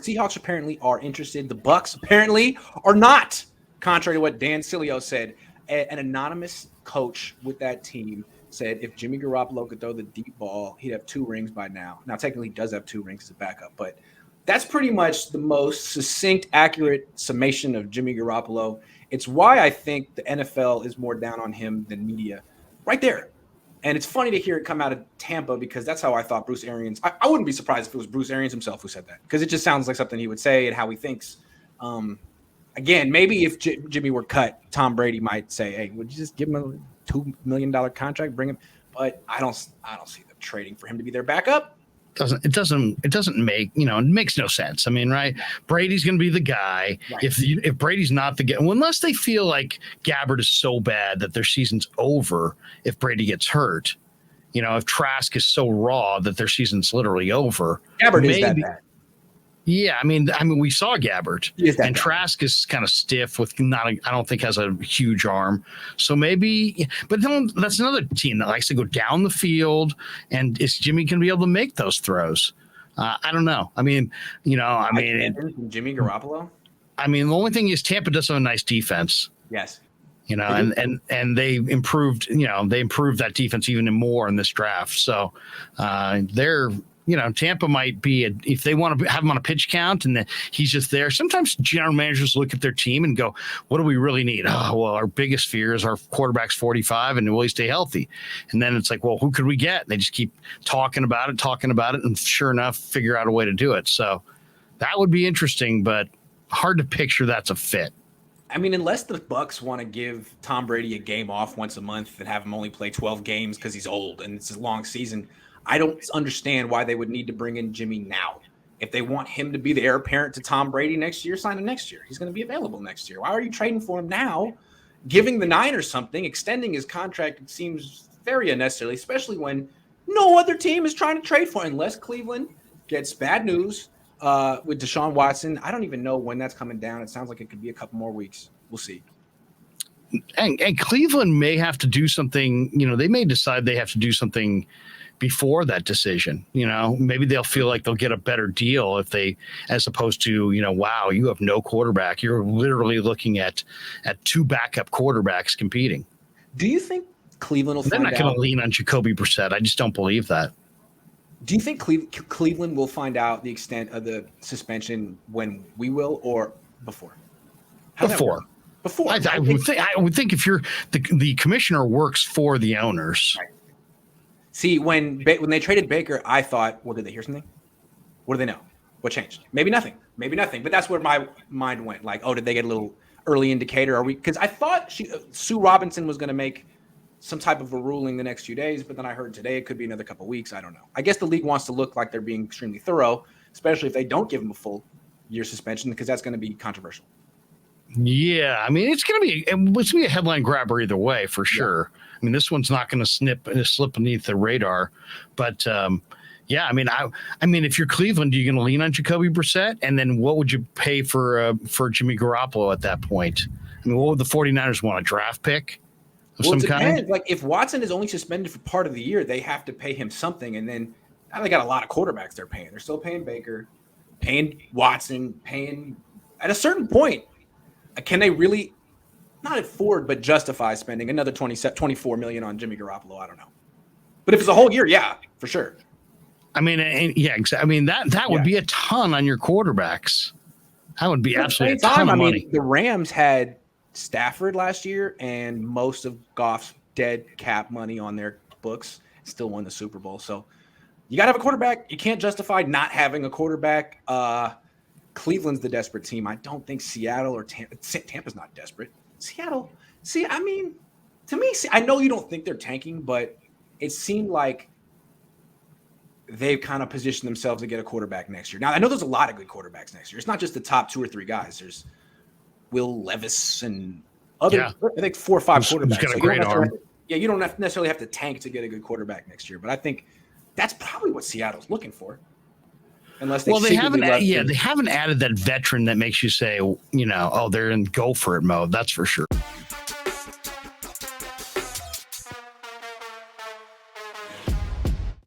Seahawks apparently are interested. The Bucs apparently are not, contrary to what Dan Sileo said. An anonymous coach with that team said if Jimmy Garoppolo could throw the deep ball, he'd have 2 rings by now. Now, technically, he does have 2 rings as a backup, but that's pretty much the most succinct, accurate summation of Jimmy Garoppolo. It's why I think the NFL is more down on him than media. Right there. And it's funny to hear it come out of Tampa because that's how I thought Bruce Arians – I wouldn't be surprised if it was Bruce Arians himself who said that because it just sounds like something he would say and how he thinks. Again, maybe if Jimmy were cut, Tom Brady might say, hey, would you just give him a $2 million contract, bring him? But I don't see them trading for him to be their backup. It doesn't make, it makes no sense. I mean, right? Brady's going to be the guy. Right. If Brady's not the guy, unless they feel like Gabbert is so bad that their season's over if Brady gets hurt, if Trask is so raw that their season's literally over. Gabbert is that bad. Yeah, I mean, we saw Gabbert, and Trask is kind of stiff with I don't think has a huge arm. So maybe, but then that's another team that likes to go down the field, and is Jimmy going to be able to make those throws? I don't know. I mean, Jimmy Garoppolo. I mean, the only thing is Tampa does have a nice defense. Yes. And they improved. They improved that defense even more in this draft. So they're. Tampa might be if they want to have him on a pitch count and he's just there. Sometimes general managers look at their team and go, what do we really need? Oh, well, our biggest fear is our quarterback's 45 and will he stay healthy? And then it's like, well, who could we get? And they just keep talking about it. And sure enough, figure out a way to do it. So that would be interesting, but hard to picture that's a fit. I mean, unless the Bucs want to give Tom Brady a game off once a month and have him only play 12 games because he's old and it's a long season, I don't understand why they would need to bring in Jimmy now. If they want him to be the heir apparent to Tom Brady next year, sign him next year. He's going to be available next year. Why are you trading for him now? Giving the Niners something, extending his contract, it seems very unnecessary, especially when no other team is trying to trade for him, unless Cleveland gets bad news with Deshaun Watson. I don't even know when that's coming down. It sounds like it could be a couple more weeks. We'll see. And Cleveland may have to do something, they may decide they have to do something before that decision. Maybe they'll feel like they'll get a better deal if they, as opposed to, wow, you have no quarterback. You're literally looking at 2 backup quarterbacks competing. Do you think Cleveland will They're not going to lean on Jacoby Brissett. I just don't believe that. Do you think Cleveland will find out the extent of the suspension when we will or before? Before. I would think if you're the commissioner works for the owners. Right. See, when they traded Baker, I thought, well, did they hear something? What do they know? What changed? Maybe nothing. But that's where my mind went. Like, oh, did they get a little early indicator? Because I thought Sue Robinson was going to make some type of a ruling the next few days, but then I heard today it could be another couple of weeks. I don't know. I guess the league wants to look like they're being extremely thorough, especially if they don't give them a full year suspension, because that's going to be controversial. Yeah, I mean, it's going to be a headline grabber either way for sure. Yeah. I mean, this one's not going to slip beneath the radar, but yeah, I mean, if you're Cleveland, are you going to lean on Jacoby Brissett? And then what would you pay for Jimmy Garoppolo at that point? I mean, what would the 49ers want, a draft pick of some kind? Like if Watson is only suspended for part of the year, they have to pay him something. And then now they got a lot of quarterbacks they're paying. They're still paying Baker, paying Watson, paying at a certain point. Can they really not afford, but justify spending another $24 million on Jimmy Garoppolo? I don't know. But if it's a whole year, yeah, for sure. I mean, yeah, exactly. I mean, that would be a ton on your quarterbacks. That would be absolutely a ton of money. The Rams had Stafford last year and most of Goff's dead cap money on their books. Still won the Super Bowl. So you got to have a quarterback. You can't justify not having a quarterback. Cleveland's the desperate team. I don't think Seattle or Tampa's not desperate. Seattle. See, I mean, to me, I know you don't think they're tanking, but it seemed like they've kind of positioned themselves to get a quarterback next year. Now, I know there's a lot of good quarterbacks next year. It's not just the top 2 or 3 guys. There's Will Levis and other, I think 4 or 5 quarterbacks. Got a great arm. You don't necessarily have to tank to get a good quarterback next year, but I think that's probably what Seattle's looking for. Unless they haven't added that veteran that makes you say, oh, they're in go for it mode. That's for sure.